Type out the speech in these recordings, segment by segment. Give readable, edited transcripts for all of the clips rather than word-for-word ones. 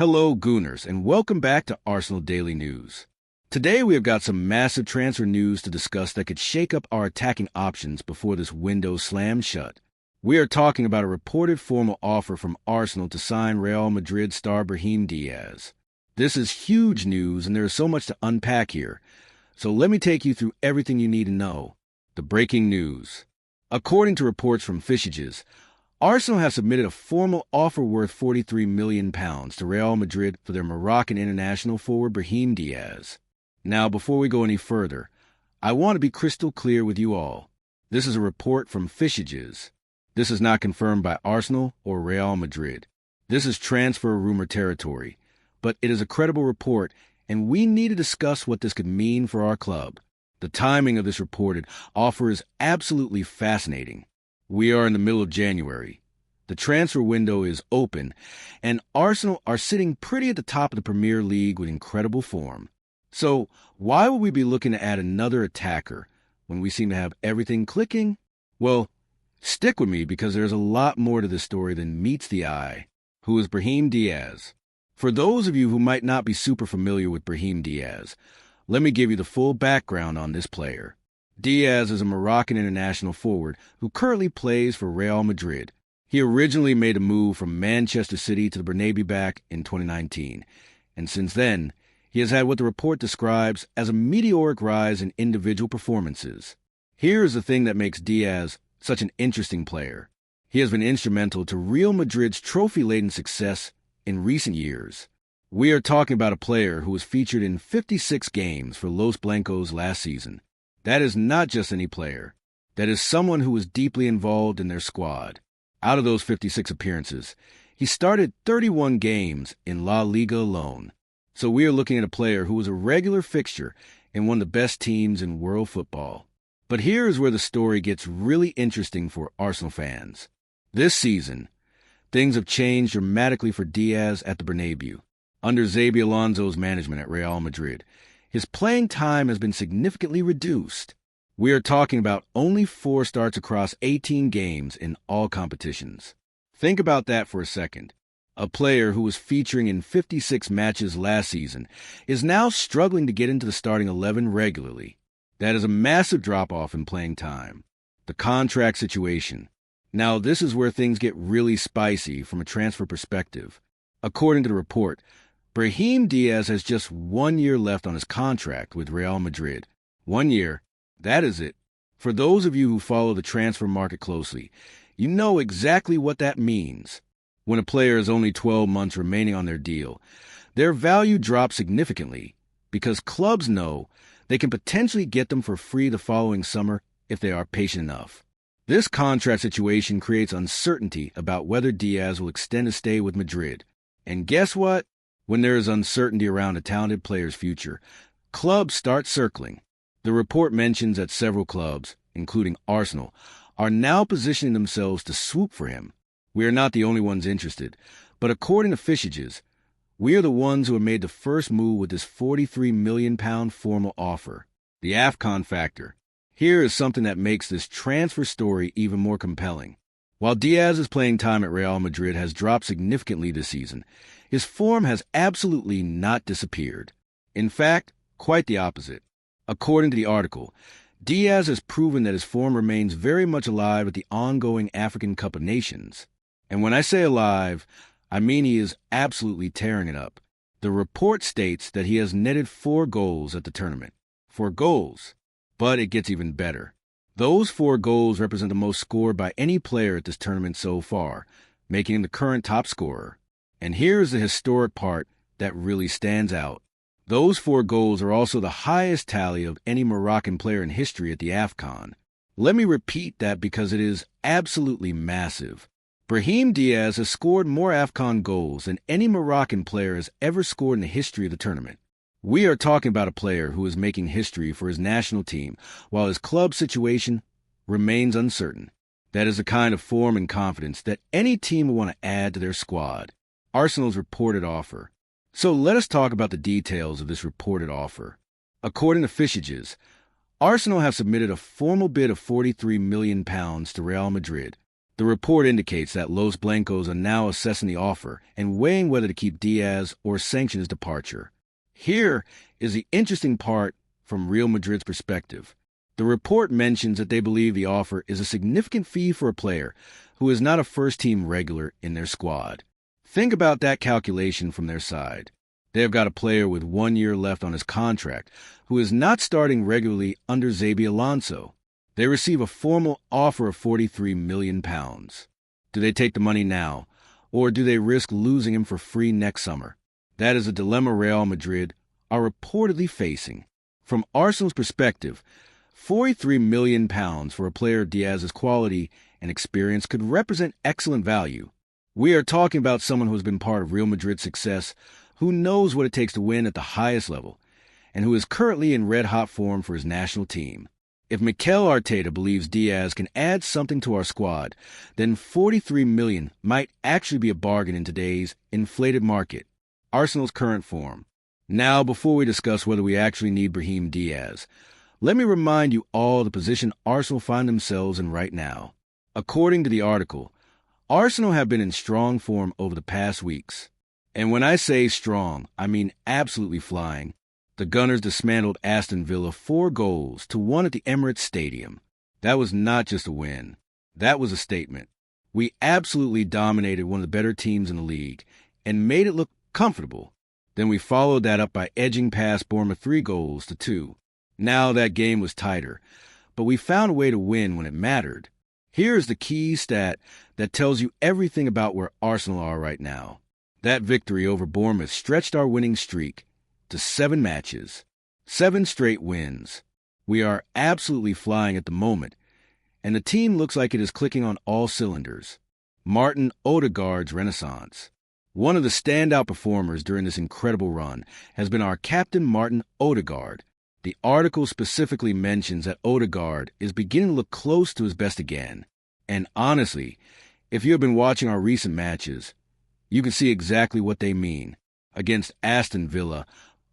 Hello, Gooners, and welcome back to Arsenal Daily News. Today we have got some massive transfer news to discuss that could shake up our attacking options before this window slams shut. We are talking about a reported formal offer from Arsenal to sign Real Madrid star Brahim Diaz. This is huge news, and there is so much to unpack here. So let me take you through everything you need to know. The breaking news. According to reports from Fishages, Arsenal have submitted a formal offer worth £43 million to Real Madrid for their Moroccan international forward Brahim Diaz. Now, before we go any further, I want to be crystal clear with you all. This is a report from Fishages. This is not confirmed by Arsenal or Real Madrid. This is transfer rumor territory, but it is a credible report, and we need to discuss what this could mean for our club. The timing of this reported offer is absolutely fascinating. We are in the middle of January. The transfer window is open, and Arsenal are sitting pretty at the top of the Premier League with incredible form. So why would we be looking to add another attacker when we seem to have everything clicking? Well, stick with me because there's a lot more to this story than meets the eye. Who is Brahim Diaz? For those of you who might not be super familiar with Brahim Diaz, let me give you the full background on this player. Diaz is a Moroccan international forward who currently plays for Real Madrid. He originally made a move from Manchester City to the Bernabeu back in 2019, and since then, he has had what the report describes as a meteoric rise in individual performances. Here is the thing that makes Diaz such an interesting player. He has been instrumental to Real Madrid's trophy-laden success in recent years. We are talking about a player who was featured in 56 games for Los Blancos last season. That is not just any player. That is someone who was deeply involved in their squad. Out of those 56 appearances, he started 31 games in La Liga alone. So we are looking at a player who was a regular fixture in one of the best teams in world football. But here is where the story gets really interesting for Arsenal fans. This season, things have changed dramatically for Diaz at the Bernabeu. Under Xabi Alonso's management at Real Madrid, his playing time has been significantly reduced. We are talking about only 4 starts across 18 games in all competitions. Think about that for a second. A player who was featuring in 56 matches last season is now struggling to get into the starting 11 regularly. That is a massive drop-off in playing time. The contract situation. Now, this is where things get really spicy from a transfer perspective. According to the report, Brahim Diaz has just 1 year left on his contract with Real Madrid. 1 year, that is it. For those of you who follow the transfer market closely, you know exactly what that means. When a player has only 12 months remaining on their deal, their value drops significantly because clubs know they can potentially get them for free the following summer if they are patient enough. This contract situation creates uncertainty about whether Diaz will extend his stay with Madrid. And guess what? When there is uncertainty around a talented player's future, clubs start circling. The report mentions that several clubs, including Arsenal, are now positioning themselves to swoop for him. We are not the only ones interested, but according to Fishages, we are the ones who have made the first move with this £43 million formal offer. The AFCON factor. Here is something that makes this transfer story even more compelling. While Diaz's playing time at Real Madrid has dropped significantly this season, his form has absolutely not disappeared. In fact, quite the opposite. According to the article, Diaz has proven that his form remains very much alive at the ongoing African Cup of Nations. And when I say alive, I mean he is absolutely tearing it up. The report states that he has netted 4 goals at the tournament. 4 goals. But it gets even better. Those 4 goals represent the most scored by any player at this tournament so far, making him the current top scorer. And here is the historic part that really stands out. Those 4 goals are also the highest tally of any Moroccan player in history at the AFCON. Let me repeat that because it is absolutely massive. Brahim Diaz has scored more AFCON goals than any Moroccan player has ever scored in the history of the tournament. We are talking about a player who is making history for his national team while his club situation remains uncertain. That is the kind of form and confidence that any team will want to add to their squad. Arsenal's reported offer. So let us talk about the details of this reported offer. According to Fishages, Arsenal have submitted a formal bid of £43 million to Real Madrid. The report indicates that Los Blancos are now assessing the offer and weighing whether to keep Diaz or sanction his departure. Here is the interesting part from Real Madrid's perspective. The report mentions that they believe the offer is a significant fee for a player who is not a first-team regular in their squad. Think about that calculation from their side. They have got a player with 1 year left on his contract who is not starting regularly under Xabi Alonso. They receive a formal offer of £43 million. Do they take the money now, or do they risk losing him for free next summer? That is a dilemma Real Madrid are reportedly facing. From Arsenal's perspective, £43 million for a player of Diaz's quality and experience could represent excellent value. We are talking about someone who has been part of Real Madrid's success, who knows what it takes to win at the highest level, and who is currently in red-hot form for his national team. If Mikel Arteta believes Diaz can add something to our squad, then $43 million might actually be a bargain in today's inflated market. Arsenal's current form. Now, before we discuss whether we actually need Brahim Diaz, let me remind you all the position Arsenal find themselves in right now. According to the article, Arsenal have been in strong form over the past weeks. And when I say strong, I mean absolutely flying. The Gunners dismantled Aston Villa 4-1 at the Emirates Stadium. That was not just a win. That was a statement. We absolutely dominated one of the better teams in the league and made it look comfortable. Then we followed that up by edging past Bournemouth 3-2. Now that game was tighter, but we found a way to win when it mattered. Here's the key stat that tells you everything about where Arsenal are right now. That victory over Bournemouth stretched our winning streak to 7 matches, 7 straight wins. We are absolutely flying at the moment, and the team looks like it is clicking on all cylinders. Martin Odegaard's renaissance. One of the standout performers during this incredible run has been our captain Martin Odegaard. The article specifically mentions that Odegaard is beginning to look close to his best again. And honestly, if you have been watching our recent matches, you can see exactly what they mean. Against Aston Villa,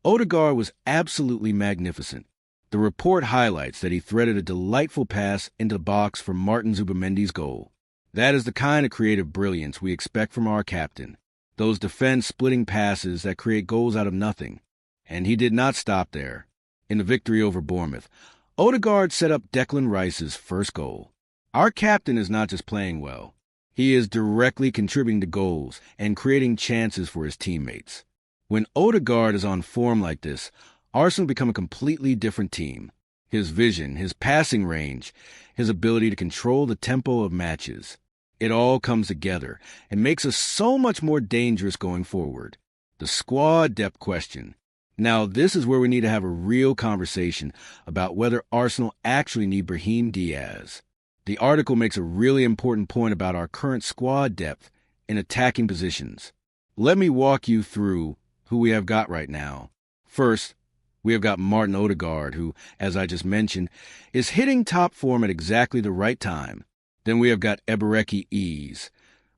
Odegaard was absolutely magnificent. The report highlights that he threaded a delightful pass into the box for Martin Zubimendi's goal. That is the kind of creative brilliance we expect from our captain. Those defense-splitting passes that create goals out of nothing. And he did not stop there. In the victory over Bournemouth, Odegaard set up Declan Rice's first goal. Our captain is not just playing well. He is directly contributing to goals and creating chances for his teammates. When Odegaard is on form like this, Arsenal become a completely different team. His vision, his passing range, his ability to control the tempo of matches. It all comes together and makes us so much more dangerous going forward. The squad depth question. Now, this is where we need to have a real conversation about whether Arsenal actually need Brahim Diaz. The article makes a really important point about our current squad depth in attacking positions. Let me walk you through who we have got right now. First, we have got Martin Odegaard, who, as I just mentioned, is hitting top form at exactly the right time. Then we have got Ebereki Ease,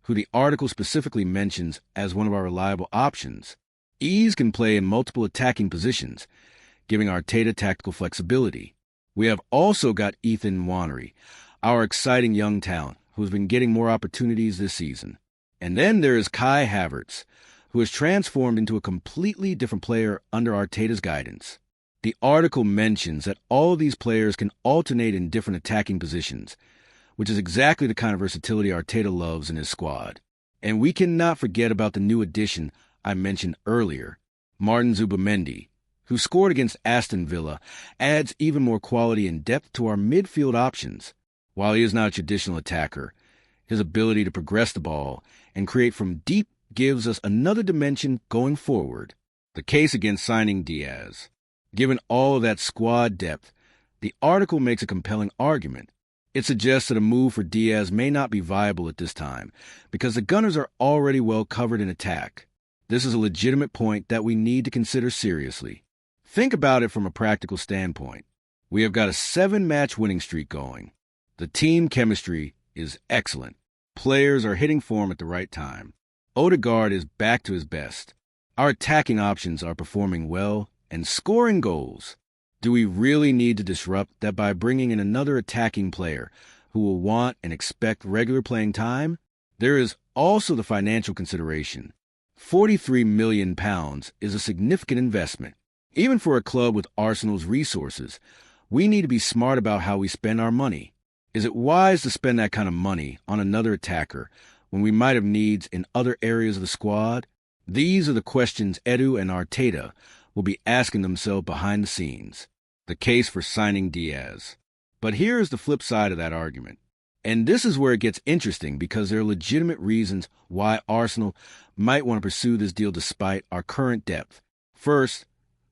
who the article specifically mentions as one of our reliable options. Ease can play in multiple attacking positions, giving Arteta tactical flexibility. We have also got Ethan Nwaneri, our exciting young talent, who has been getting more opportunities this season. And then there is Kai Havertz, who has transformed into a completely different player under Arteta's guidance. The article mentions that all of these players can alternate in different attacking positions, which is exactly the kind of versatility Arteta loves in his squad. And we cannot forget about the new addition I mentioned earlier, Martin Zubimendi, who scored against Aston Villa, adds even more quality and depth to our midfield options. While he is not a traditional attacker, his ability to progress the ball and create from deep gives us another dimension going forward. The case against signing Diaz. Given all of that squad depth, the article makes a compelling argument. It suggests that a move for Diaz may not be viable at this time because the Gunners are already well covered in attack. This is a legitimate point that we need to consider seriously. Think about it from a practical standpoint. We have got a 7-match winning streak going. The team chemistry is excellent. Players are hitting form at the right time. Odegaard is back to his best. Our attacking options are performing well and scoring goals. Do we really need to disrupt that by bringing in another attacking player who will want and expect regular playing time. There is also the financial consideration. £43 million is a significant investment. Even for a club with Arsenal's resources, we need to be smart about how we spend our money. Is it wise to spend that kind of money on another attacker when we might have needs in other areas of the squad? These are the questions Edu and Arteta will be asking themselves behind the scenes. The case for signing Diaz. But here is the flip side of that argument. And this is where it gets interesting because there are legitimate reasons why Arsenal might want to pursue this deal despite our current depth. First,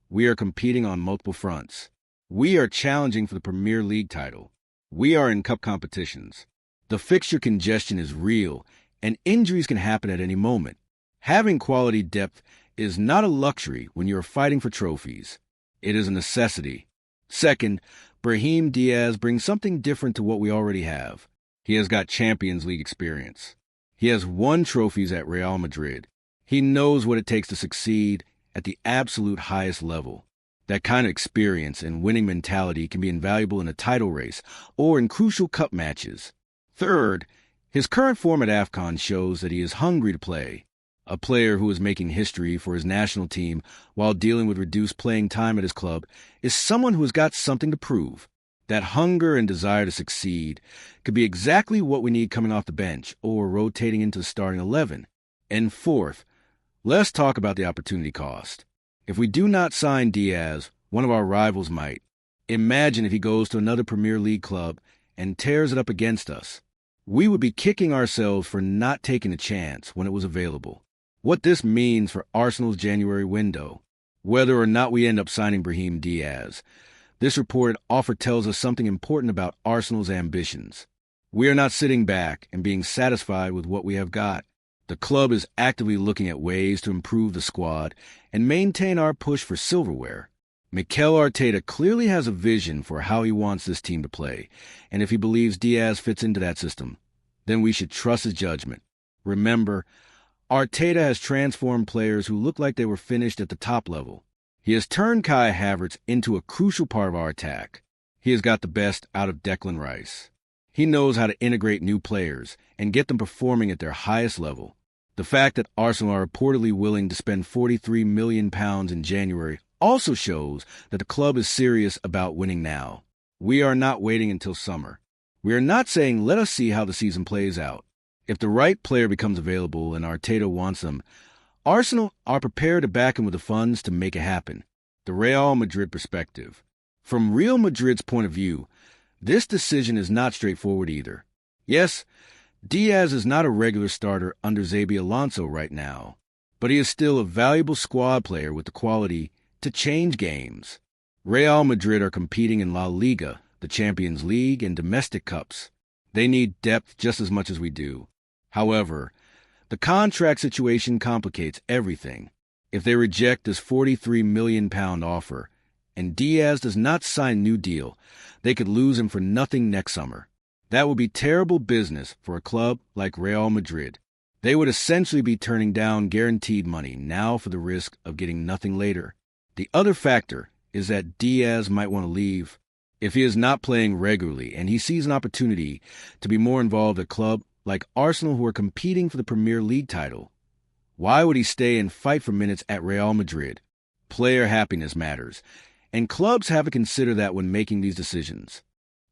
we are competing on multiple fronts. We are challenging for the Premier League title. We are in cup competitions. The fixture congestion is real, and injuries can happen at any moment. Having quality depth is not a luxury when you are fighting for trophies. It is a necessity. Second, Brahim Diaz brings something different to what we already have. He has got Champions League experience. He has won trophies at Real Madrid. He knows what it takes to succeed at the absolute highest level. That kind of experience and winning mentality can be invaluable in a title race or in crucial cup matches. Third, his current form at AFCON shows that he is hungry to play. A player who is making history for his national team while dealing with reduced playing time at his club is someone who has got something to prove. That hunger and desire to succeed could be exactly what we need coming off the bench or rotating into the starting 11. And fourth, let's talk about the opportunity cost. If we do not sign Diaz, one of our rivals might. Imagine if he goes to another Premier League club and tears it up against us. We would be kicking ourselves for not taking a chance when it was available. What this means for Arsenal's January window, whether or not we end up signing Brahim Diaz. This reported offer tells us something important about Arsenal's ambitions. We are not sitting back and being satisfied with what we have got. The club is actively looking at ways to improve the squad and maintain our push for silverware. Mikel Arteta clearly has a vision for how he wants this team to play, and if he believes Diaz fits into that system, then we should trust his judgment. Remember, Arteta has transformed players who look like they were finished at the top level. He has turned Kai Havertz into a crucial part of our attack. He has got the best out of Declan Rice. He knows how to integrate new players and get them performing at their highest level. The fact that Arsenal are reportedly willing to spend £43 million in January also shows that the club is serious about winning now. We are not waiting until summer. We are not saying let us see how the season plays out. If the right player becomes available and Arteta wants them, Arsenal are prepared to back him with the funds to make it happen. The Real Madrid perspective. From Real Madrid's point of view, this decision is not straightforward either. Yes, Diaz is not a regular starter under Xabi Alonso right now, but he is still a valuable squad player with the quality to change games. Real Madrid are competing in La Liga, the Champions League, and domestic cups. They need depth just as much as we do. However, the contract situation complicates everything. If they reject this £43 million offer and Diaz does not sign a new deal, they could lose him for nothing next summer. That would be terrible business for a club like Real Madrid. They would essentially be turning down guaranteed money now for the risk of getting nothing later. The other factor is that Diaz might want to leave. If he is not playing regularly and he sees an opportunity to be more involved at a club like Arsenal who are competing for the Premier League title, why would he stay and fight for minutes at Real Madrid? Player happiness matters, and clubs have to consider that when making these decisions.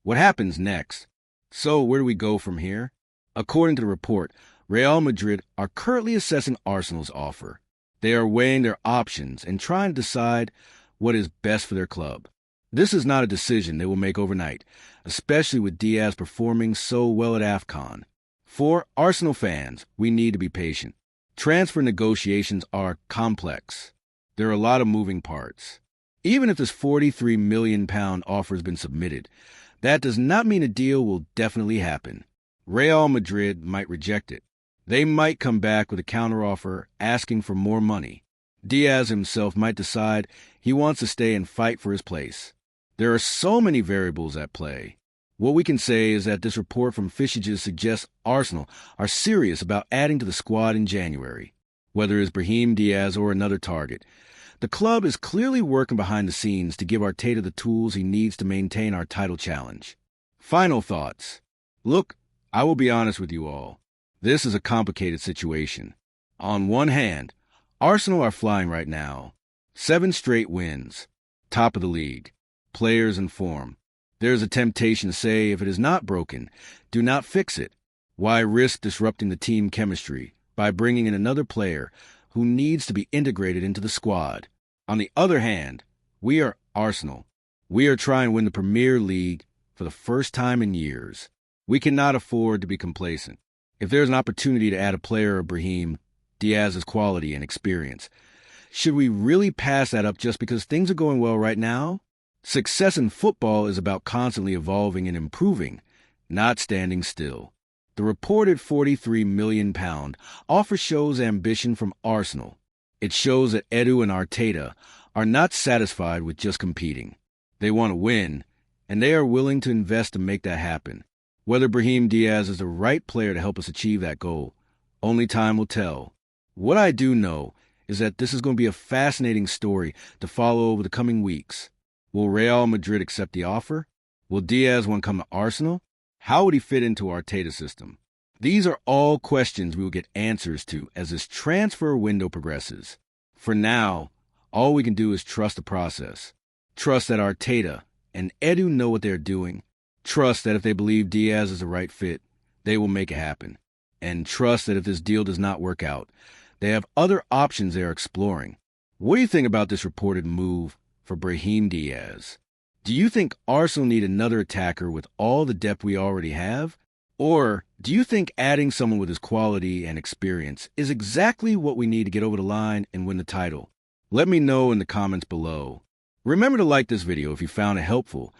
What happens next? So where do we go from here? According to the report, Real Madrid are currently assessing Arsenal's offer. They are weighing their options and trying to decide what is best for their club. This is not a decision they will make overnight, especially with Diaz performing so well at AFCON. For Arsenal fans, we need to be patient. Transfer negotiations are complex. There are a lot of moving parts. Even if this £43 million offer has been submitted, that does not mean a deal will definitely happen. Real Madrid might reject it. They might come back with a counteroffer asking for more money. Diaz himself might decide he wants to stay and fight for his place. There are so many variables at play. What we can say is that this report from Fishages suggests Arsenal are serious about adding to the squad in January. Whether it's Brahim Diaz or another target, the club is clearly working behind the scenes to give Arteta the tools he needs to maintain our title challenge. Final thoughts. Look, I will be honest with you all. This is a complicated situation. On one hand, Arsenal are flying right now. 7 straight wins. Top of the league. Players in form. There is a temptation to say if it is not broken, do not fix it. Why risk disrupting the team chemistry by bringing in another player who needs to be integrated into the squad? On the other hand, we are Arsenal. We are trying to win the Premier League for the first time in years. We cannot afford to be complacent. If there is an opportunity to add a player of Brahim Diaz's quality and experience, should we really pass that up just because things are going well right now? Success in football is about constantly evolving and improving, not standing still. The reported £43 million offer shows ambition from Arsenal. It shows that Edu and Arteta are not satisfied with just competing. They want to win, and they are willing to invest to make that happen. Whether Brahim Diaz is the right player to help us achieve that goal, only time will tell. What I do know is that this is going to be a fascinating story to follow over the coming weeks. Will Real Madrid accept the offer? Will Diaz want to come to Arsenal? How would he fit into Arteta's system? These are all questions we will get answers to as this transfer window progresses. For now, all we can do is trust the process. Trust that Arteta and Edu know what they're doing. Trust that if they believe Diaz is the right fit, they will make it happen. And trust that if this deal does not work out, they have other options they are exploring. What do you think about this reported move for Brahim Diaz? Do you think Arsenal need another attacker with all the depth we already have? Or do you think adding someone with his quality and experience is exactly what we need to get over the line and win the title? Let me know in the comments below. Remember to like this video if you found it helpful.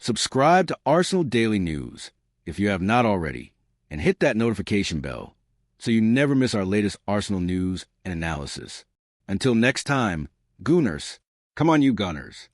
Subscribe to Arsenal Daily News if you have not already, and hit that notification bell so you never miss our latest Arsenal news and analysis. Until next time, Gooners, come on you Gunners.